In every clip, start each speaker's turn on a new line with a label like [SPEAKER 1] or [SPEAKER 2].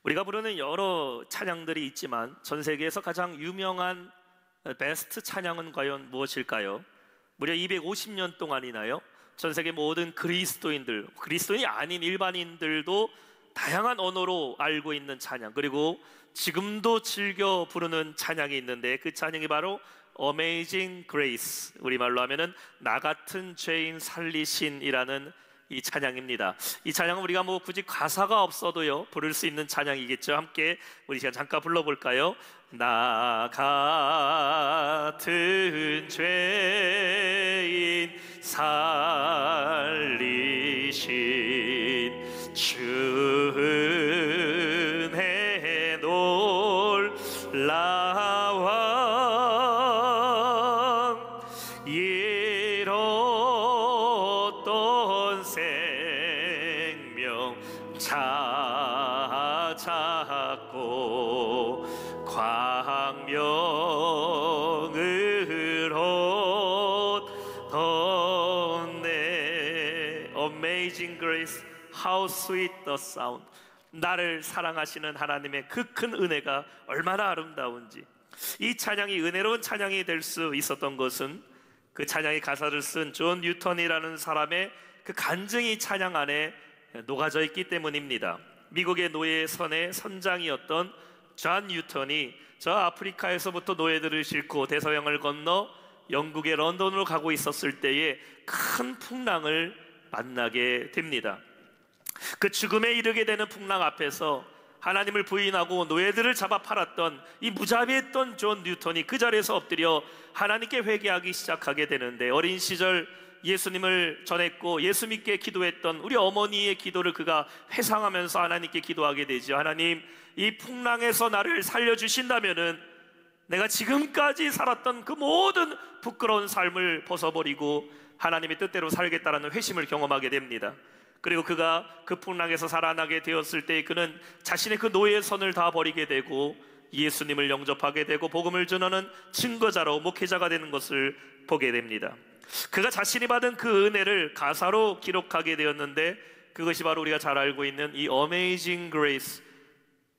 [SPEAKER 1] 우리가 부르는 여러 찬양들이 있지만 전 세계에서 가장 유명한 베스트 찬양은 과연 무엇일까요? 무려 250년 동안이나요, 전 세계 모든 그리스도인들, 그리스도인이 아닌 일반인들도 다양한 언어로 알고 있는 찬양, 그리고 지금도 즐겨 부르는 찬양이 있는데 그 찬양이 바로 Amazing Grace, 우리말로 하면은 나 같은 죄인 살리신이라는 이 찬양입니다. 이 찬양은 우리가 뭐 굳이 가사가 없어도요 부를 수 있는 찬양이겠죠. 함께 우리 시간 잠깐 불러볼까요? 나 같은 죄인 살리신 주 은혜 놀라워 잃었던 생명 찾았고 광명을 얻었네. Amazing grace, how sweet the sound. 나를 사랑하시는 하나님의 그 큰 은혜가 얼마나 아름다운지. 이 찬양이 은혜로운 찬양이 될 수 있었던 것은 그 찬양의 가사를 쓴 존 뉴턴이라는 사람의 그 간증이 찬양 안에 녹아져 있기 때문입니다. 미국의 노예선의 선장이었던 존 뉴턴이 저 아프리카에서부터 노예들을 싣고 대서양을 건너 영국의 런던으로 가고 있었을 때에 큰 풍랑을 만나게 됩니다. 그 죽음에 이르게 되는 풍랑 앞에서 하나님을 부인하고 노예들을 잡아 팔았던 이 무자비했던 존 뉴턴이 그 자리에서 엎드려 하나님께 회개하기 시작하게 되는데, 어린 시절 예수님을 전했고 예수 믿게 기도했던 우리 어머니의 기도를 그가 회상하면서 하나님께 기도하게 되죠. 하나님, 이 풍랑에서 나를 살려주신다면은 내가 지금까지 살았던 그 모든 부끄러운 삶을 벗어버리고 하나님의 뜻대로 살겠다라는 회심을 경험하게 됩니다. 그리고 그가 그 풍랑에서 살아나게 되었을 때 그는 자신의 그 노예의 선을 다 버리게 되고 예수님을 영접하게 되고 복음을 전하는 증거자로 목회자가 되는 것을 보게 됩니다. 그가 자신이 받은 그 은혜를 가사로 기록하게 되었는데 그것이 바로 우리가 잘 알고 있는 이 Amazing Grace,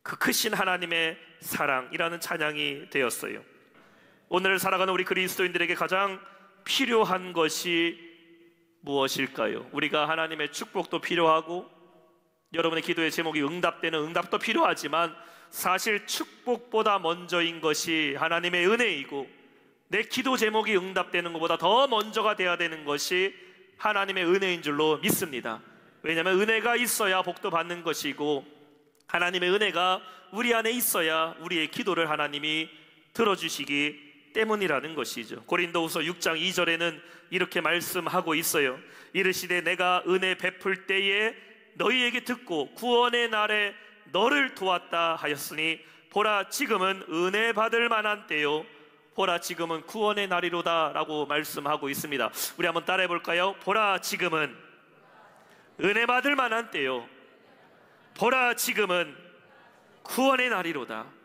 [SPEAKER 1] 그 크신 하나님의 사랑이라는 찬양이 되었어요. 오늘 살아가는 우리 그리스도인들에게 가장 필요한 것이 무엇일까요? 우리가 하나님의 축복도 필요하고 여러분의 기도의 제목이 응답되는 응답도 필요하지만 사실 축복보다 먼저인 것이 하나님의 은혜이고, 내 기도 제목이 응답되는 것보다 더 먼저가 되어야 되는 것이 하나님의 은혜인 줄로 믿습니다. 왜냐하면 은혜가 있어야 복도 받는 것이고 하나님의 은혜가 우리 안에 있어야 우리의 기도를 하나님이 들어주시기 때문이라는 것이죠. 고린도후서 6장 2절에는 이렇게 말씀하고 있어요. 이르시되 내가 은혜 베풀 때에 너희에게 듣고 구원의 날에 너를 도왔다 하였으니 보라 지금은 은혜 받을 만한 때요 보라 지금은 구원의 날이로다 라고 말씀하고 있습니다. 우리 한번 따라해 볼까요? 보라 지금은 은혜 받을 만한 때요 보라 지금은 구원의 날이로다.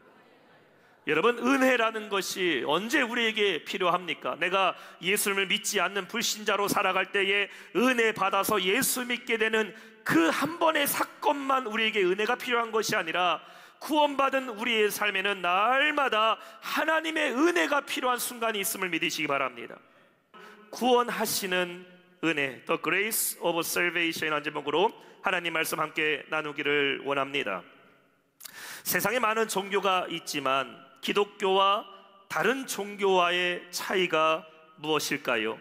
[SPEAKER 1] 여러분, 은혜라는 것이 언제 우리에게 필요합니까? 내가 예수님을 믿지 않는 불신자로 살아갈 때에 은혜 받아서 예수 믿게 되는 그 한 번의 사건만 우리에게 은혜가 필요한 것이 아니라 구원받은 우리의 삶에는 날마다 하나님의 은혜가 필요한 순간이 있음을 믿으시기 바랍니다. 구원하시는 은혜, The Grace of Salvation이라는 제목으로 하나님 말씀 함께 나누기를 원합니다. 세상에 많은 종교가 있지만 기독교와 다른 종교와의 차이가 무엇일까요?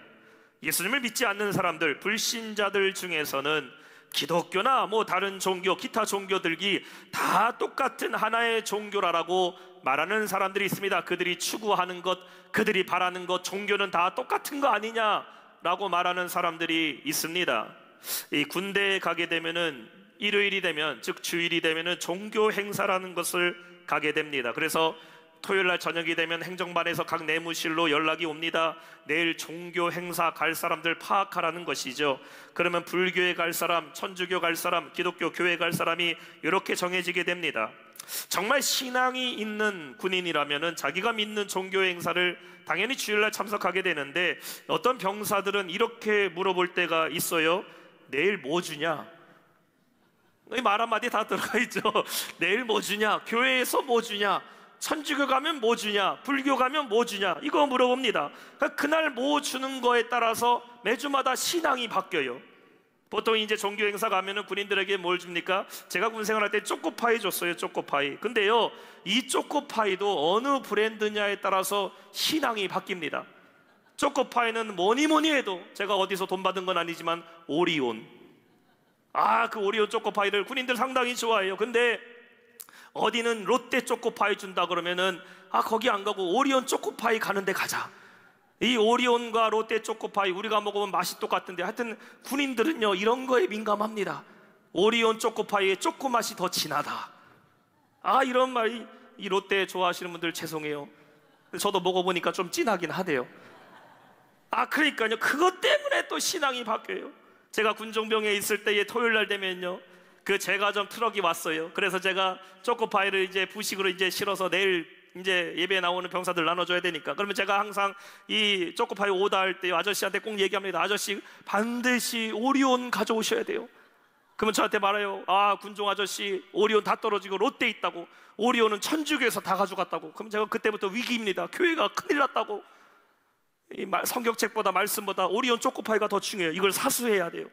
[SPEAKER 1] 예수님을 믿지 않는 사람들, 불신자들 중에서는 기독교나 뭐 다른 종교, 기타 종교들이 다 똑같은 하나의 종교라고 말하는 사람들이 있습니다. 그들이 추구하는 것, 그들이 바라는 것, 종교는 다 똑같은 거 아니냐라고 말하는 사람들이 있습니다. 이 군대에 가게 되면은 일요일이 되면, 즉 주일이 되면은 종교 행사라는 것을 가게 됩니다. 그래서 토요일날 저녁이 되면 행정반에서 각 내무실로 연락이 옵니다. 내일 종교 행사 갈 사람들 파악하라는 것이죠. 그러면 불교에 갈 사람, 천주교 갈 사람, 기독교 교회 갈 사람이 이렇게 정해지게 됩니다. 정말 신앙이 있는 군인이라면 자기가 믿는 종교 행사를 당연히 주일날 참석하게 되는데, 어떤 병사들은 이렇게 물어볼 때가 있어요. 내일 뭐 주냐? 말 한마디 다 들어가 있죠. 내일 뭐 주냐? 교회에서 뭐 주냐? 천주교 가면 뭐 주냐? 불교 가면 뭐 주냐? 이거 물어봅니다. 그날 뭐 주는 거에 따라서 매주마다 신앙이 바뀌어요. 보통 이제 종교 행사 가면은 군인들에게 뭘 줍니까? 제가 군 생활할 때 초코파이 줬어요. 초코파이. 근데요, 이 초코파이도 어느 브랜드냐에 따라서 신앙이 바뀝니다. 초코파이는 뭐니 해도, 제가 어디서 돈 받은 건 아니지만 오리온, 그 오리온 초코파이를 군인들 상당히 좋아해요. 근데 어디는 롯데 초코파이 준다 그러면은 거기 안 가고 오리온 초코파이 가는 데 가자. 이 오리온과 롯데 초코파이 우리가 먹으면 맛이 똑같은데, 하여튼 군인들은요 이런 거에 민감합니다. 오리온 초코파이의 초코 맛이 더 진하다. 이런 말이, 이 롯데 좋아하시는 분들 죄송해요. 저도 먹어보니까 좀 진하긴 하대요. 그러니까요, 그것 때문에 또 신앙이 바뀌어요. 제가 군종병에 있을 때에 토요일 날 되면요, 그 제과점 트럭이 왔어요. 그래서 제가 초코파이를 이제 부식으로 이제 실어서 내일 이제 예배에 나오는 병사들 나눠줘야 되니까, 그러면 제가 항상 이 초코파이 오다할 때 아저씨한테 꼭 얘기합니다. 아저씨 반드시 오리온 가져오셔야 돼요. 그러면 저한테 말해요. 군종 아저씨 오리온 다 떨어지고 롯데 있다고, 오리온은 천주교에서 다 가져갔다고. 그럼 제가 그때부터 위기입니다. 교회가 큰일 났다고. 이 성경책보다 말씀보다 오리온 초코파이가 더 중요해요. 이걸 사수해야 돼요.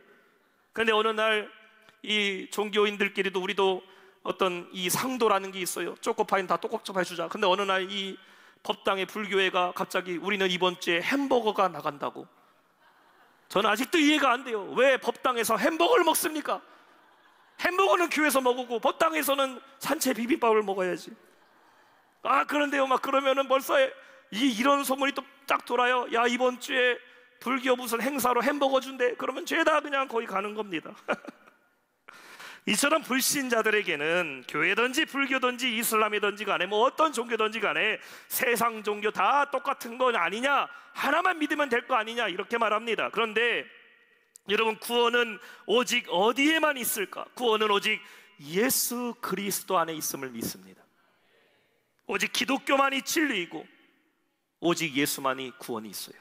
[SPEAKER 1] 그런데 어느 날 이 종교인들끼리도, 우리도 어떤 이 상도라는 게 있어요. 초코파이는 다 초코파이 주자. 근데 어느 날 이 법당의 불교회가 갑자기 우리는 이번 주에 햄버거가 나간다고. 저는 아직도 이해가 안 돼요. 왜 법당에서 햄버거를 먹습니까? 햄버거는 교회에서 먹고 법당에서는 산채 비빔밥을 먹어야지. 그런데요, 그러면은 벌써 이런 소문이 또 딱 돌아요. 이번 주에 불교 무슨 행사로 햄버거 준대. 그러면 죄다 그냥 거기 가는 겁니다. 이처럼 불신자들에게는 교회든지 불교든지 이슬람이든지 간에 뭐 어떤 종교든지 간에 세상 종교 다 똑같은 건 아니냐, 하나만 믿으면 될 거 아니냐, 이렇게 말합니다. 그런데 여러분, 구원은 오직 어디에만 있을까? 구원은 오직 예수 그리스도 안에 있음을 믿습니다. 오직 기독교만이 진리이고 오직 예수만이 구원이 있어요.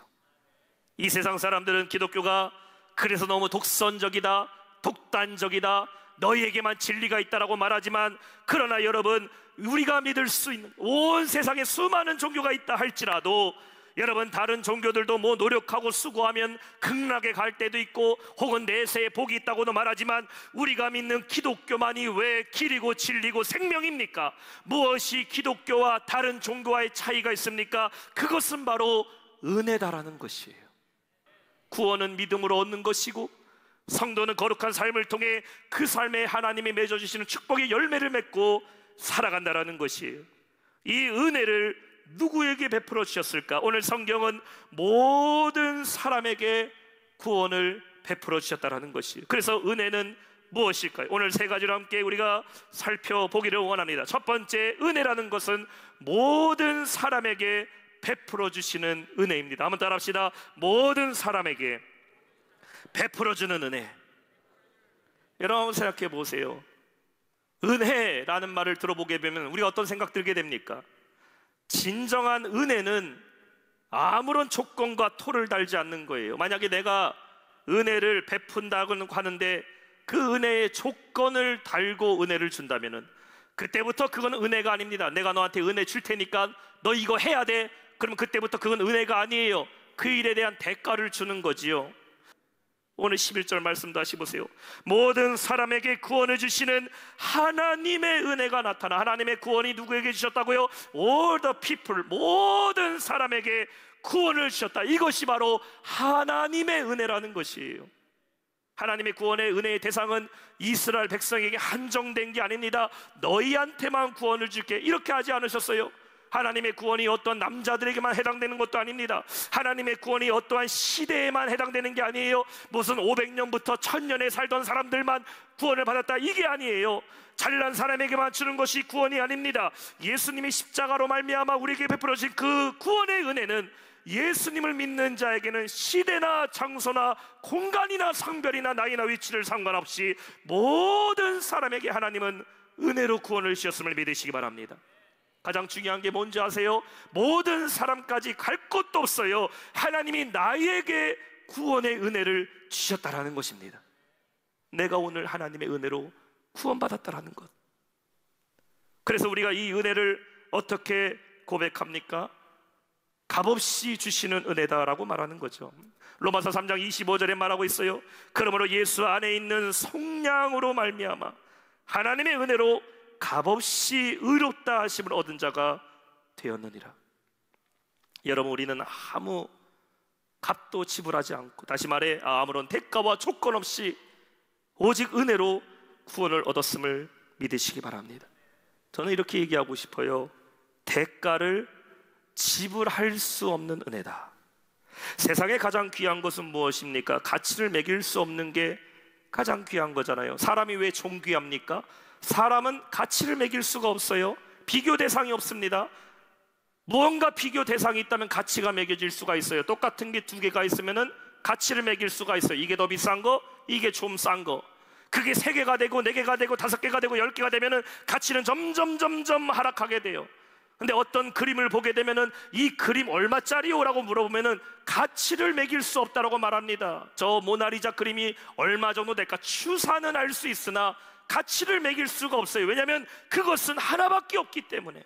[SPEAKER 1] 이 세상 사람들은 기독교가 그래서 너무 독선적이다, 독단적이다, 너희에게만 진리가 있다라고 말하지만, 그러나 여러분, 우리가 믿을 수 있는 온 세상에 수많은 종교가 있다 할지라도, 여러분, 다른 종교들도 뭐 노력하고 수고하면 극락에 갈 때도 있고 혹은 내세에 복이 있다고도 말하지만, 우리가 믿는 기독교만이 왜 길이고 진리고 생명입니까? 무엇이 기독교와 다른 종교와의 차이가 있습니까? 그것은 바로 은혜다라는 것이에요. 구원은 믿음으로 얻는 것이고, 성도는 거룩한 삶을 통해 그 삶에 하나님이 맺어주시는 축복의 열매를 맺고 살아간다라는 것이에요. 이 은혜를 누구에게 베풀어 주셨을까? 오늘 성경은 모든 사람에게 구원을 베풀어 주셨다라는 것이에요. 그래서 은혜는 무엇일까요? 오늘 세 가지로 함께 우리가 살펴보기를 원합니다. 첫 번째, 은혜라는 것은 모든 사람에게 베풀어 주시는 은혜입니다. 한번 따라합시다. 모든 사람에게 베풀어 주는 은혜. 여러분 생각해 보세요. 은혜라는 말을 들어보게 되면 우리가 어떤 생각 들게 됩니까? 진정한 은혜는 아무런 조건과 토를 달지 않는 거예요. 만약에 내가 은혜를 베푼다고 하는데 그 은혜의 조건을 달고 은혜를 준다면은 그때부터 그건 은혜가 아닙니다. 내가 너한테 은혜 줄 테니까 너 이거 해야 돼. 그러면 그때부터 그건 은혜가 아니에요. 그 일에 대한 대가를 주는 거지요. 오늘 11절 말씀 다시 보세요. 모든 사람에게 구원을 주시는 하나님의 은혜가 나타나. 하나님의 구원이 누구에게 주셨다고요? All the people, 모든 사람에게 구원을 주셨다. 이것이 바로 하나님의 은혜라는 것이에요. 하나님의 구원의 은혜의 대상은 이스라엘 백성에게 한정된 게 아닙니다. 너희한테만 구원을 줄게, 이렇게 하지 않으셨어요. 하나님의 구원이 어떤 남자들에게만 해당되는 것도 아닙니다. 하나님의 구원이 어떠한 시대에만 해당되는 게 아니에요. 무슨 500년부터 1000년에 살던 사람들만 구원을 받았다, 이게 아니에요. 잘난 사람에게만 주는 것이 구원이 아닙니다. 예수님이 십자가로 말미암아 우리에게 베풀어 주신 그 구원의 은혜는 예수님을 믿는 자에게는 시대나 장소나 공간이나 성별이나 나이나 위치를 상관없이 모든 사람에게 하나님은 은혜로 구원을 주셨음을 믿으시기 바랍니다. 가장 중요한 게 뭔지 아세요? 모든 사람까지 갈 곳도 없어요. 하나님이 나에게 구원의 은혜를 주셨다라는 것입니다. 내가 오늘 하나님의 은혜로 구원받았다라는 것. 그래서 우리가 이 은혜를 어떻게 고백합니까? 값없이 주시는 은혜다라고 말하는 거죠. 로마서 3장 25절에 말하고 있어요. 그러므로 예수 안에 있는 성량으로 말미암아 하나님의 은혜로 값없이 의롭다 하심을 얻은 자가 되었느니라. 여러분, 우리는 아무 값도 지불하지 않고, 다시 말해 아무런 대가와 조건 없이 오직 은혜로 구원을 얻었음을 믿으시기 바랍니다. 저는 이렇게 얘기하고 싶어요. 대가를 지불할 수 없는 은혜다. 세상에 가장 귀한 것은 무엇입니까? 가치를 매길 수 없는 게 가장 귀한 거잖아요. 사람이 왜 존귀합니까? 사람은 가치를 매길 수가 없어요. 비교 대상이 없습니다. 무언가 비교 대상이 있다면 가치가 매겨질 수가 있어요. 똑같은 게 두 개가 있으면은 가치를 매길 수가 있어요. 이게 더 비싼 거, 이게 좀 싼 거. 그게 3개가 되고 4개가 되고 5개가 되고 10개가 되면은 가치는 점점 하락하게 돼요. 근데 어떤 그림을 보게 되면은 이 그림 얼마짜리요? 라고 물어보면은 가치를 매길 수 없다라고 말합니다. 저 모나리자 그림이 얼마 정도 될까? 추산은 알 수 있으나 가치를 매길 수가 없어요. 왜냐하면 그것은 하나밖에 없기 때문에.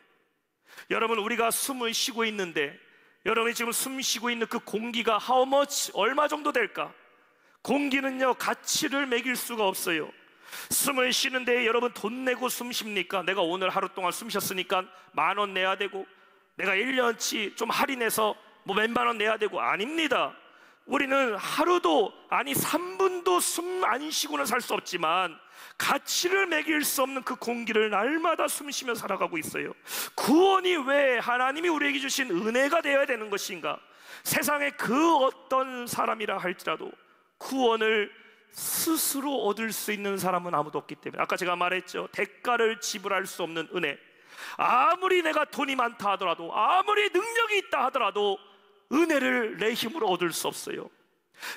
[SPEAKER 1] 여러분, 우리가 숨을 쉬고 있는데, 여러분이 지금 숨 쉬고 있는 그 공기가 how much, 얼마 정도 될까? 공기는요, 가치를 매길 수가 없어요. 숨을 쉬는데 여러분 돈 내고 숨 쉽니까? 내가 오늘 하루 동안 숨 쉬었으니까 10,000원 내야 되고, 내가 1년치 좀 할인해서 뭐 몇만 원 내야 되고, 아닙니다. 우리는 하루도, 아니 3분도 숨 안 쉬고는 살 수 없지만 가치를 매길 수 없는 그 공기를 날마다 숨 쉬며 살아가고 있어요. 구원이 왜 하나님이 우리에게 주신 은혜가 되어야 되는 것인가? 세상에 그 어떤 사람이라 할지라도 구원을 스스로 얻을 수 있는 사람은 아무도 없기 때문에, 아까 제가 말했죠. 대가를 지불할 수 없는 은혜. 아무리 내가 돈이 많다 하더라도, 아무리 능력이 있다 하더라도 은혜를 내 힘으로 얻을 수 없어요.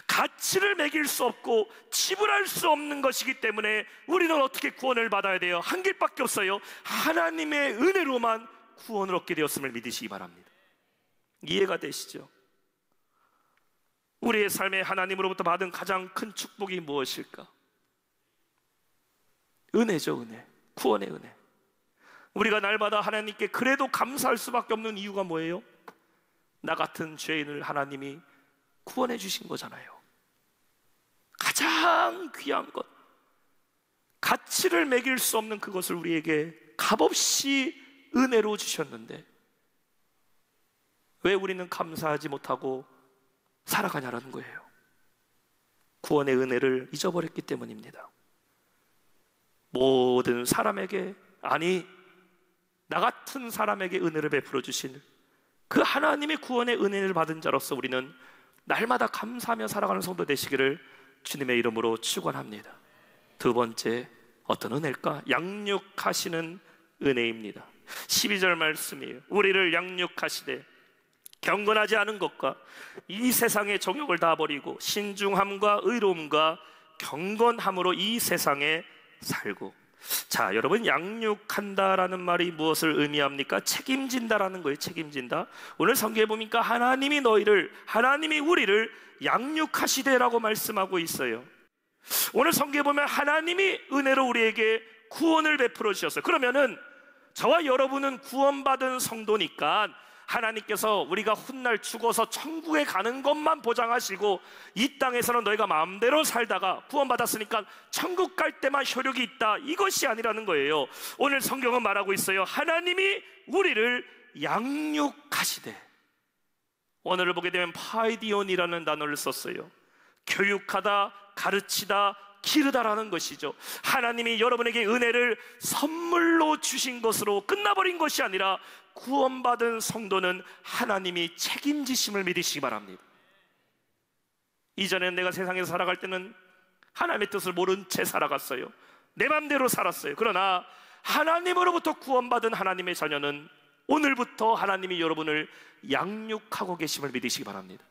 [SPEAKER 1] 가치를 매길 수 없고 지불할 수 없는 것이기 때문에 우리는 어떻게 구원을 받아야 돼요? 한 길밖에 없어요. 하나님의 은혜로만 구원을 얻게 되었음을 믿으시기 바랍니다. 이해가 되시죠? 우리의 삶에 하나님으로부터 받은 가장 큰 축복이 무엇일까? 은혜죠, 은혜. 구원의 은혜. 우리가 날마다 하나님께 그래도 감사할 수밖에 없는 이유가 뭐예요? 나 같은 죄인을 하나님이 구원해 주신 거잖아요. 가장 귀한 것, 가치를 매길 수 없는 그것을 우리에게 값없이 은혜로 주셨는데 왜 우리는 감사하지 못하고 살아가냐라는 거예요. 구원의 은혜를 잊어버렸기 때문입니다. 모든 사람에게, 아니 나 같은 사람에게 은혜를 베풀어 주신 그 하나님의 구원의 은혜를 받은 자로서 우리는 날마다 감사하며 살아가는 성도 되시기를 주님의 이름으로 축원합니다. 두 번째, 어떤 은혜일까? 양육하시는 은혜입니다. 12절 말씀이에요. 우리를 양육하시되 경건하지 않은 것과 이 세상의 정욕을 다 버리고 신중함과 의로움과 경건함으로 이 세상에 살고. 자, 여러분, 양육한다라는 말이 무엇을 의미합니까? 책임진다라는 거예요. 책임진다. 오늘 성경에 보니까 하나님이 우리를 양육하시되라고 말씀하고 있어요. 오늘 성경에 보면 하나님이 은혜로 우리에게 구원을 베풀어 주셨어요. 그러면은 저와 여러분은 구원받은 성도니까 하나님께서 우리가 훗날 죽어서 천국에 가는 것만 보장하시고 이 땅에서는 너희가 마음대로 살다가 구원받았으니까 천국 갈 때만 효력이 있다, 이것이 아니라는 거예요. 오늘 성경은 말하고 있어요. 하나님이 우리를 양육하시되. 오늘을 보게 되면 파이디온이라는 단어를 썼어요. 교육하다, 가르치다, 기르다라는 것이죠. 하나님이 여러분에게 은혜를 선물로 주신 것으로 끝나버린 것이 아니라 구원받은 성도는 하나님이 책임지심을 믿으시기 바랍니다. 이전에 내가 세상에서 살아갈 때는 하나님의 뜻을 모른 채 살아갔어요. 내 맘대로 살았어요. 그러나 하나님으로부터 구원받은 하나님의 자녀는 오늘부터 하나님이 여러분을 양육하고 계심을 믿으시기 바랍니다.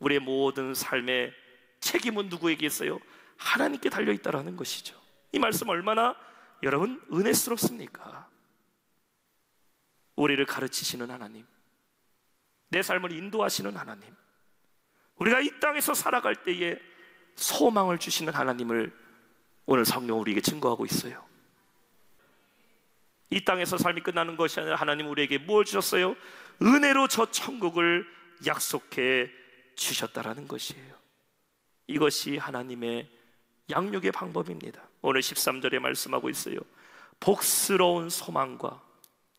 [SPEAKER 1] 우리의 모든 삶의 책임은 누구에게 있어요? 하나님께 달려있다라는 것이죠. 이 말씀 얼마나 여러분 은혜스럽습니까? 우리를 가르치시는 하나님, 내 삶을 인도하시는 하나님, 우리가 이 땅에서 살아갈 때에 소망을 주시는 하나님을 오늘 성경 우리에게 증거하고 있어요. 이 땅에서 삶이 끝나는 것이 아니라 하나님 우리에게 무엇을 주셨어요? 은혜로 저 천국을 약속해 주셨다라는 것이에요. 이것이 하나님의 양육의 방법입니다. 오늘 13절에 말씀하고 있어요. 복스러운 소망과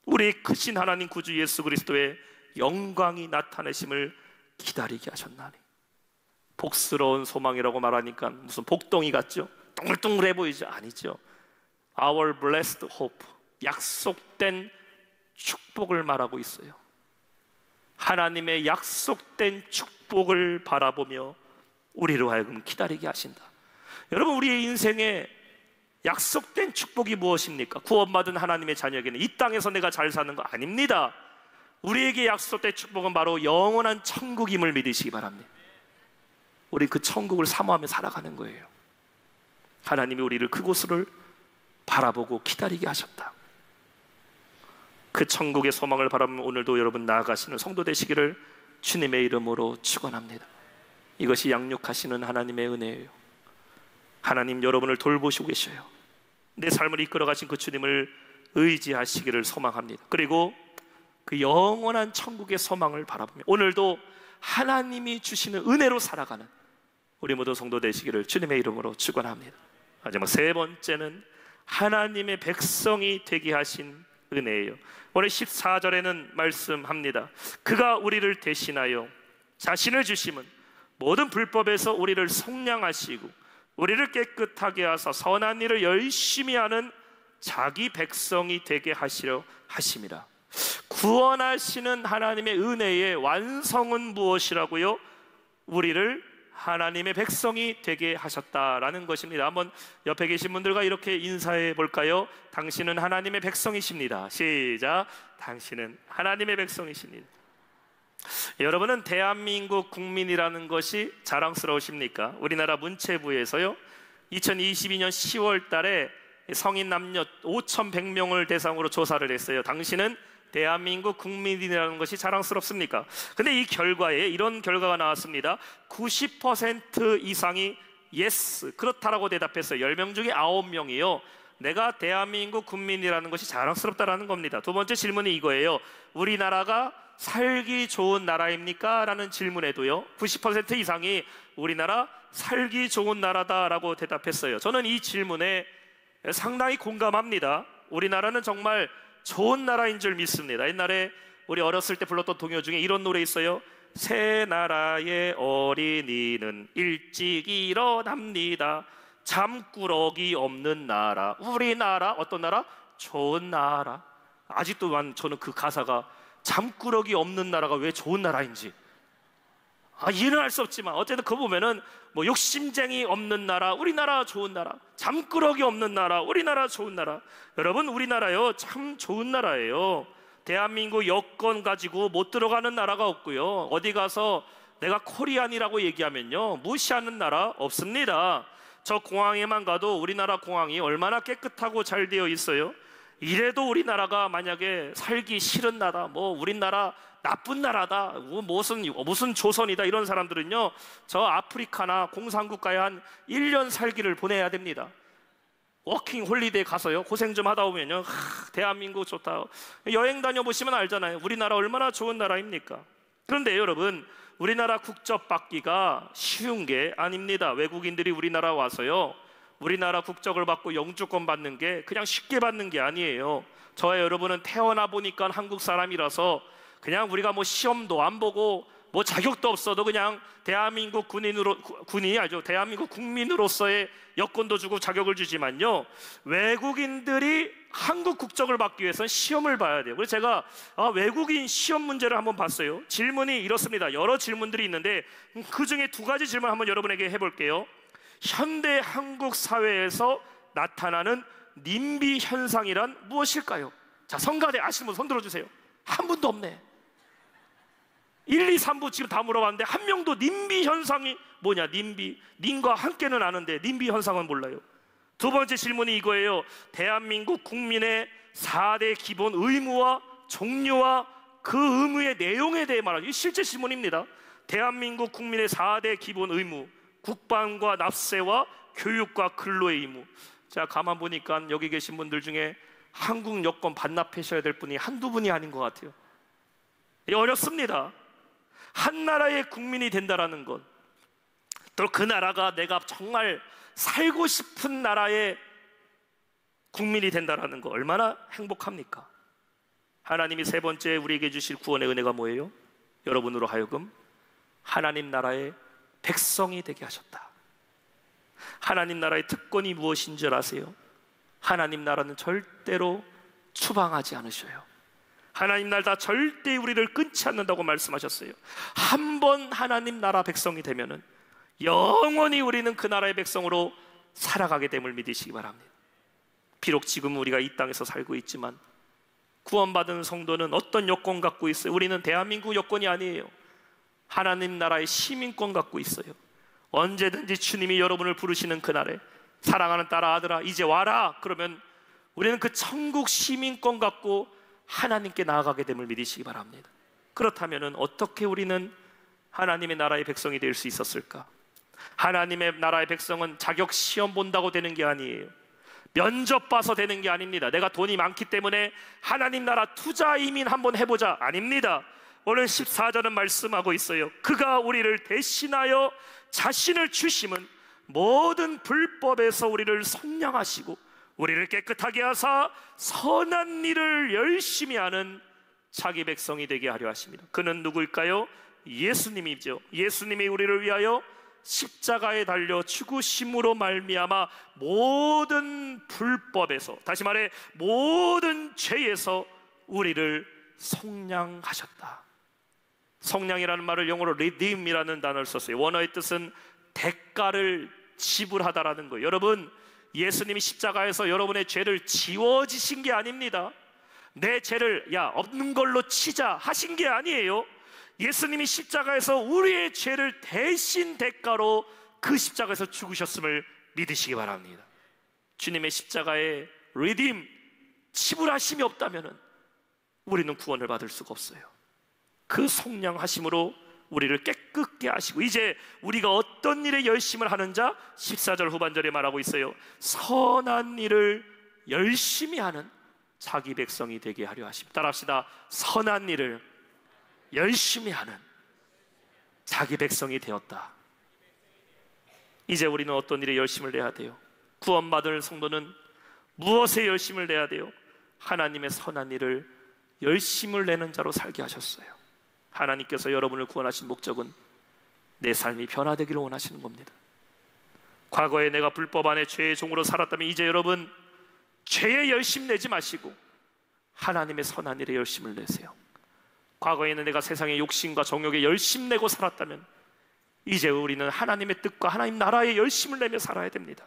[SPEAKER 1] 우리의 크신 하나님 구주 예수 그리스도의 영광이 나타내심을 기다리게 하셨나니. 복스러운 소망이라고 말하니까 무슨 복덩이 같죠? 동글동글해 보이죠? 아니죠. Our blessed hope, 약속된 축복을 말하고 있어요. 하나님의 약속된 축복을 바라보며 우리로 하여금 기다리게 하신다. 여러분, 우리의 인생에 약속된 축복이 무엇입니까? 구원받은 하나님의 자녀에게는 이 땅에서 내가 잘 사는 거 아닙니다. 우리에게 약속된 축복은 바로 영원한 천국임을 믿으시기 바랍니다. 우리 그 천국을 사모하며 살아가는 거예요. 하나님이 우리를 그곳을 바라보고 기다리게 하셨다. 그 천국의 소망을 바라보며 오늘도 여러분 나아가시는 성도 되시기를 주님의 이름으로 축원합니다. 이것이 양육하시는 하나님의 은혜예요. 하나님 여러분을 돌보시고 계셔요. 내 삶을 이끌어 가신 그 주님을 의지하시기를 소망합니다. 그리고 그 영원한 천국의 소망을 바라보며 오늘도 하나님이 주시는 은혜로 살아가는 우리 모두 성도 되시기를 주님의 이름으로 축원합니다. 마지막 세 번째는 하나님의 백성이 되게 하신 은혜예요. 오늘 14절에는 말씀합니다. 그가 우리를 대신하여 자신을 주심은 모든 불법에서 우리를 속량하시고 우리를 깨끗하게 하사 선한 일을 열심히 하는 자기 백성이 되게 하시려 하심이라. 구원하시는 하나님의 은혜의 완성은 무엇이라고요? 우리를 하나님의 백성이 되게 하셨다라는 것입니다. 한번 옆에 계신 분들과 이렇게 인사해 볼까요? 당신은 하나님의 백성이십니다. 시작. 당신은 하나님의 백성이십니다. 여러분은 대한민국 국민이라는 것이 자랑스러우십니까? 우리나라 문체부에서요 2022년 10월 달에 성인 남녀 5,100명을 대상으로 조사를 했어요. 당신은 대한민국 국민이라는 것이 자랑스럽습니까? 근데 이 결과에 이런 결과가 나왔습니다. 90% 이상이 yes, 그렇다라고 대답했어요. 10명 중에 9명이요 내가 대한민국 국민이라는 것이 자랑스럽다라는 겁니다. 두 번째 질문이 이거예요. 우리나라가 살기 좋은 나라입니까? 라는 질문에도요 90% 이상이 우리나라 살기 좋은 나라다라고 대답했어요. 저는 이 질문에 상당히 공감합니다. 우리나라는 정말 좋은 나라인 줄 믿습니다. 옛날에 우리 어렸을 때 불렀던 동요 중에 이런 노래 있어요. 새 나라의 어린이는 일찍 일어납니다. 잠꾸러기 없는 나라. 우리나라 어떤 나라? 좋은 나라. 아직도 저는 그 가사가 잠꾸러기 없는 나라가 왜 좋은 나라인지 이해는 할 수 없지만 어쨌든 그거 보면은 뭐 욕심쟁이 없는 나라, 우리나라 좋은 나라. 잠꾸러기 없는 나라, 우리나라 좋은 나라. 여러분 우리나라요 참 좋은 나라예요. 대한민국 여권 가지고 못 들어가는 나라가 없고요. 어디 가서 내가 코리안이라고 얘기하면요 무시하는 나라 없습니다. 저 공항에만 가도 우리나라 공항이 얼마나 깨끗하고 잘 되어 있어요. 이래도 우리나라가 만약에 살기 싫은 나라, 뭐 우리나라 나쁜 나라다, 무슨 조선이다 이런 사람들은요 저 아프리카나 공산국가에 한 1년 살기를 보내야 됩니다. 워킹 홀리데이 가서요 고생 좀 하다 오면요 대한민국 좋다. 여행 다녀보시면 알잖아요. 우리나라 얼마나 좋은 나라입니까? 그런데 여러분 우리나라 국적 받기가 쉬운 게 아닙니다. 외국인들이 우리나라 와서요 우리나라 국적을 받고 영주권 받는 게 그냥 쉽게 받는 게 아니에요. 저와 여러분은 태어나 보니까 한국 사람이라서 그냥 우리가 뭐 시험도 안 보고 뭐 자격도 없어도 그냥 대한민국 군인이 아니죠. 대한민국 국민으로서의 여권도 주고 자격을 주지만요 외국인들이 한국 국적을 받기 위해서는 시험을 봐야 돼요. 그래서 제가 외국인 시험 문제를 한번 봤어요. 질문이 이렇습니다. 여러 질문들이 있는데 그 중에 두 가지 질문 한번 여러분에게 해볼게요. 현대 한국 사회에서 나타나는 님비 현상이란 무엇일까요? 자, 성가대 아시는 분 손 들어주세요. 한 분도 없네. 1, 2, 3부 지금 다 물어봤는데 한 명도 님비 현상이 뭐냐? 님과 함께는 아는데 님비 현상은 몰라요. 두 번째 질문이 이거예요. 대한민국 국민의 4대 기본 의무와 종류와 그 의무의 내용에 대해 말하죠. 이 실제 질문입니다. 대한민국 국민의 4대 기본 의무, 국방과 납세와 교육과 근로의 의무. 자, 가만 보니까 여기 계신 분들 중에 한국 여권 반납하셔야 될 분이 한두 분이 아닌 것 같아요. 어렵습니다. 한 나라의 국민이 된다라는 것, 또 그 나라가 내가 정말 살고 싶은 나라의 국민이 된다라는 거 얼마나 행복합니까? 하나님이 세 번째 우리에게 주실 구원의 은혜가 뭐예요? 여러분으로 하여금 하나님 나라의 백성이 되게 하셨다. 하나님 나라의 특권이 무엇인 줄 아세요? 하나님 나라는 절대로 추방하지 않으셔요. 하나님 나라 절대 우리를 끊지 않는다고 말씀하셨어요. 한 번 하나님 나라 백성이 되면은 영원히 우리는 그 나라의 백성으로 살아가게 됨을 믿으시기 바랍니다. 비록 지금 우리가 이 땅에서 살고 있지만 구원받은 성도는 어떤 여권 갖고 있어요? 우리는 대한민국 여권이 아니에요. 하나님 나라의 시민권 갖고 있어요. 언제든지 주님이 여러분을 부르시는 그날에 사랑하는 딸아 아들아 이제 와라 그러면 우리는 그 천국 시민권 갖고 하나님께 나아가게 됨을 믿으시기 바랍니다. 그렇다면 어떻게 우리는 하나님의 나라의 백성이 될 수 있었을까? 하나님의 나라의 백성은 자격 시험 본다고 되는 게 아니에요. 면접 봐서 되는 게 아닙니다. 내가 돈이 많기 때문에 하나님 나라 투자 이민 한번 해보자, 아닙니다. 오늘 14절은 말씀하고 있어요. 그가 우리를 대신하여 자신을 주심은 모든 불법에서 우리를 속량하시고 우리를 깨끗하게 하사 선한 일을 열심히 하는 자기 백성이 되게 하려 하십니다. 그는 누구일까요? 예수님이죠. 예수님이 우리를 위하여 십자가에 달려 죽으심으로 말미암아 모든 불법에서, 다시 말해 모든 죄에서 우리를 속량하셨다. 속량이라는 말을 영어로 redeem이라는 단어를 썼어요. 원어의 뜻은 대가를 지불하다라는 거예요. 여러분, 예수님이 십자가에서 여러분의 죄를 지워지신 게 아닙니다. 내 죄를 없는 걸로 치자 하신 게 아니에요. 예수님이 십자가에서 우리의 죄를 대신 대가로 그 십자가에서 죽으셨음을 믿으시기 바랍니다. 주님의 십자가에 redeem, 지불하심이 없다면 우리는 구원을 받을 수가 없어요. 그 속량하심으로 우리를 깨끗게 하시고 이제 우리가 어떤 일에 열심을 하는 자, 14절 후반절에 말하고 있어요. 선한 일을 열심히 하는 자기 백성이 되게 하려 하십니다. 따라합시다. 선한 일을 열심히 하는 자기 백성이 되었다. 이제 우리는 어떤 일에 열심을 내야 돼요? 구원받을 성도는 무엇에 열심을 내야 돼요? 하나님의 선한 일을 열심을 내는 자로 살게 하셨어요. 하나님께서 여러분을 구원하신 목적은 내 삶이 변화되기를 원하시는 겁니다. 과거에 내가 불법 안에 죄의 종으로 살았다면 이제 여러분 죄에 열심 내지 마시고 하나님의 선한 일에 열심을 내세요. 과거에는 내가 세상의 욕심과 정욕에 열심 내고 살았다면 이제 우리는 하나님의 뜻과 하나님 나라에 열심을 내며 살아야 됩니다.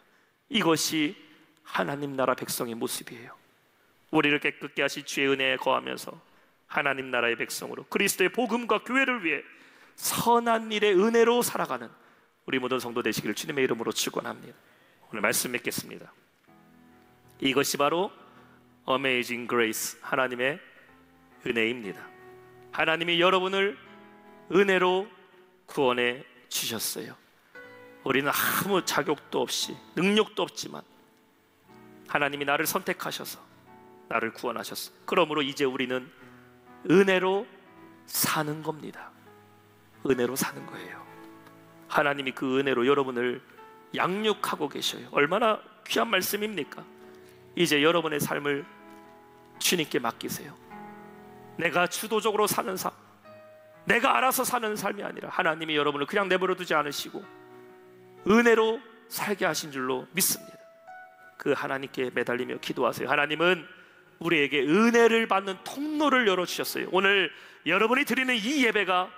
[SPEAKER 1] 이것이 하나님 나라 백성의 모습이에요. 우리를 깨끗게 하시 주의 은혜에 거하면서 하나님 나라의 백성으로 그리스도의 복음과 교회를 위해 선한 일의 은혜로 살아가는 우리 모든 성도 되시기를 주님의 이름으로 축원합니다. 오늘 말씀 맺겠습니다. 이것이 바로 Amazing Grace, 하나님의 은혜입니다. 하나님이 여러분을 은혜로 구원해 주셨어요. 우리는 아무 자격도 없이 능력도 없지만 하나님이 나를 선택하셔서 나를 구원하셨어요. 그러므로 이제 우리는 은혜로 사는 겁니다. 은혜로 사는 거예요. 하나님이 그 은혜로 여러분을 양육하고 계셔요. 얼마나 귀한 말씀입니까? 이제 여러분의 삶을 주님께 맡기세요. 내가 주도적으로 사는 삶, 내가 알아서 사는 삶이 아니라 하나님이 여러분을 그냥 내버려 두지 않으시고 은혜로 살게 하신 줄로 믿습니다. 그 하나님께 매달리며 기도하세요. 하나님은 우리에게 은혜를 받는 통로를 열어주셨어요. 오늘 여러분이 드리는 이 예배가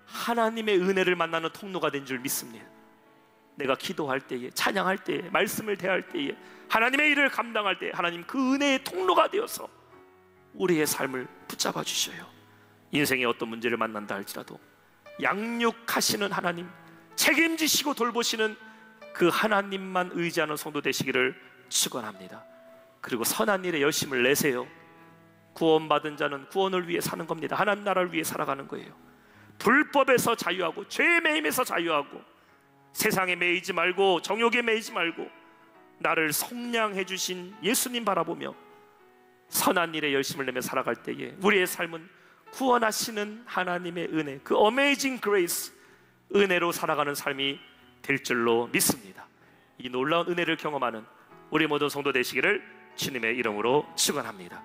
[SPEAKER 1] 하나님의 은혜를 만나는 통로가 된 줄 믿습니다. 내가 기도할 때에, 찬양할 때에, 말씀을 대할 때에, 하나님의 일을 감당할 때에 하나님 그 은혜의 통로가 되어서 우리의 삶을 붙잡아 주셔요. 인생에 어떤 문제를 만난다 할지라도 양육하시는 하나님, 책임지시고 돌보시는 그 하나님만 의지하는 성도 되시기를 축원합니다. 그리고 선한 일에 열심을 내세요. 구원받은 자는 구원을 위해 사는 겁니다. 하나님 나라를 위해 살아가는 거예요. 불법에서 자유하고 죄의 매임에서 자유하고 세상에 매이지 말고 정욕에 매이지 말고 나를 속량해 주신 예수님 바라보며 선한 일에 열심을 내며 살아갈 때에 우리의 삶은 구원하시는 하나님의 은혜, 그 어메이징 그레이스, 은혜로 살아가는 삶이 될 줄로 믿습니다. 이 놀라운 은혜를 경험하는 우리 모든 성도 되시기를 주님의 이름으로 축원합니다.